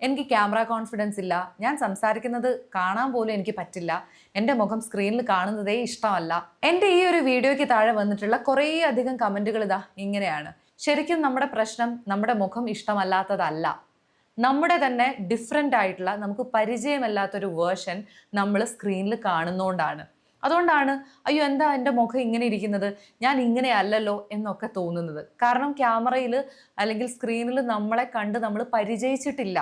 എനിക്ക് camera confidence ഇല്ല, ഞാൻ സംസാരിക്കുന്നത് കാണാൻ പോലും എനിക്ക് പറ്റില്ല, എൻ്റെ മുഖം സ്ക്രീനിൽ കാണുന്നതേ ഇഷ്ടമല്ല. എൻ്റെ ഈ ഒരു വീഡിയോയ്ക്ക് താഴെ വന്നിട്ടുള്ള കുറേ അധികം കമൻറ്റുകൾ ഇതാ ഇങ്ങനെയാണ്. ശരിക്കും നമ്മുടെ പ്രശ്നം നമ്മുടെ മുഖം ഇഷ്ടമല്ലാത്തതല്ല, നമ്മുടെ തന്നെ ഡിഫറെൻ്റ് ആയിട്ടുള്ള നമുക്ക് പരിചയമല്ലാത്തൊരു വേർഷൻ നമ്മൾ സ്ക്രീനിൽ കാണുന്നതുകൊണ്ടാണ്. അതുകൊണ്ടാണ് അയ്യോ എന്താ എൻ്റെ മുഖം ഇങ്ങനെ ഇരിക്കുന്നത്, ഞാൻ ഇങ്ങനെ അല്ലല്ലോ എന്നൊക്കെ തോന്നുന്നത്. കാരണം ക്യാമറയിൽ അല്ലെങ്കിൽ സ്ക്രീനിൽ നമ്മളെ കണ്ട് നമ്മൾ പരിചയിച്ചിട്ടില്ല.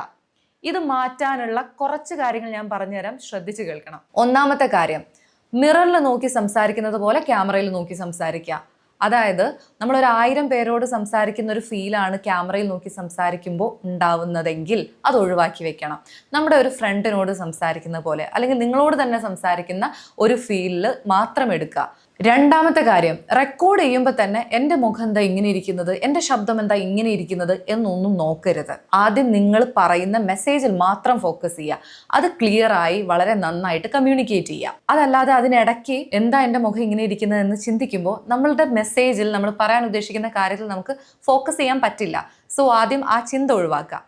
ഇത് മാറ്റാനുള്ള കുറച്ച് കാര്യങ്ങൾ ഞാൻ പറഞ്ഞുതരാം, ശ്രദ്ധിച്ച് കേൾക്കണം. ഒന്നാമത്തെ കാര്യം, മിററിൽ നോക്കി സംസാരിക്കുന്നത് പോലെ ക്യാമറയിൽ നോക്കി സംസാരിക്കുക. അതായത് നമ്മളൊരു 1000 പേരോട് സംസാരിക്കുന്ന ഒരു ഫീലാണ് ക്യാമറയിൽ നോക്കി സംസാരിക്കുമ്പോൾ ഉണ്ടാവുന്നതെങ്കിൽ അത് ഒഴിവാക്കി വെക്കണം. നമ്മുടെ ഒരു ഫ്രണ്ടിനോട് സംസാരിക്കുന്ന പോലെ അല്ലെങ്കിൽ നിങ്ങളോട് തന്നെ സംസാരിക്കുന്ന ഒരു ഫീലിൽ മാത്രം എടുക്കുക. രണ്ടാമത്തെ കാര്യം, റെക്കോർഡ് ചെയ്യുമ്പോൾ തന്നെ എൻ്റെ മുഖം എന്താ ഇങ്ങനെ ഇരിക്കുന്നത്, എൻ്റെ ശബ്ദം എന്താ ഇങ്ങനെ ഇരിക്കുന്നത് എന്നൊന്നും നോക്കരുത്. ആദ്യം നിങ്ങൾ പറയുന്ന മെസ്സേജിൽ മാത്രം ഫോക്കസ് ചെയ്യുക. അത് ക്ലിയർ ആയി വളരെ നന്നായിട്ട് കമ്മ്യൂണിക്കേറ്റ് ചെയ്യുക. അതല്ലാതെ അതിനിടയ്ക്ക് എന്താ എൻ്റെ മുഖം ഇങ്ങനെ ഇരിക്കുന്നത് എന്ന് ചിന്തിക്കുമ്പോൾ നമ്മളുടെ മെസ്സേജിൽ നമ്മൾ പറയാൻ ഉദ്ദേശിക്കുന്ന കാര്യത്തിൽ നമുക്ക് ഫോക്കസ് ചെയ്യാൻ പറ്റില്ല. സോ ആദ്യം ആ ചിന്ത ഒഴിവാക്കുക.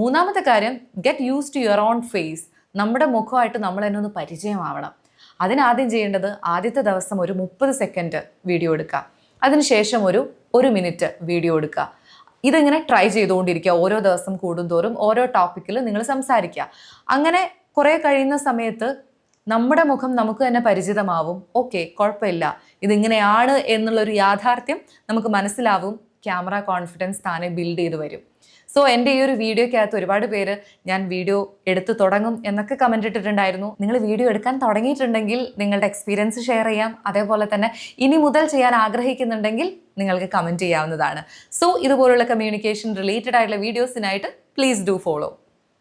മൂന്നാമത്തെ കാര്യം, get use to your own face. നമ്മുടെ മുഖമായിട്ട് നമ്മൾ തന്നെ ഒന്ന് പരിചയമാവണം. അതിനാദ്യം ചെയ്യേണ്ടത് ആദ്യത്തെ ദിവസം ഒരു 30 സെക്കൻഡ് വീഡിയോ എടുക്കുക, അതിനുശേഷം ഒരു മിനിറ്റ് വീഡിയോ എടുക്കുക. ഇതിങ്ങനെ ട്രൈ ചെയ്തുകൊണ്ടിരിക്കുക. ഓരോ ദിവസം കൂടുന്തോറും ഓരോ ടോപ്പിക്കിൽ നിങ്ങൾ സംസാരിക്കുക. അങ്ങനെ കുറേ കഴിയുന്ന സമയത്ത് നമ്മുടെ മുഖം നമുക്ക് തന്നെ പരിചിതമാവും. ഓക്കെ, കുഴപ്പമില്ല, ഇതിങ്ങനെയാണ് എന്നുള്ളൊരു യാഥാർത്ഥ്യം നമുക്ക് മനസ്സിലാവും. ക്യാമറ കോൺഫിഡൻസ് താനെ ബിൽഡ് ചെയ്ത് വരും. സോ എൻ്റെ ഈ ഒരു വീഡിയോയ്ക്കകത്ത് ഒരുപാട് പേര് ഞാൻ വീഡിയോ എടുത്ത് തുടങ്ങും എന്നൊക്കെ കമൻറ്റ് ഇട്ടിട്ടുണ്ടായിരുന്നു. നിങ്ങൾ വീഡിയോ എടുക്കാൻ തുടങ്ങിയിട്ടുണ്ടെങ്കിൽ നിങ്ങളുടെ എക്സ്പീരിയൻസ് ഷെയർ ചെയ്യാം. അതേപോലെ തന്നെ ഇനി മുതൽ ചെയ്യാൻ ആഗ്രഹിക്കുന്നുണ്ടെങ്കിൽ നിങ്ങൾക്ക് കമൻറ്റ് ചെയ്യാവുന്നതാണ്. സോ ഇതുപോലുള്ള കമ്മ്യൂണിക്കേഷൻ റിലേറ്റഡ് ആയിട്ടുള്ള വീഡിയോസിനായിട്ട് പ്ലീസ് ഡു ഫോളോ.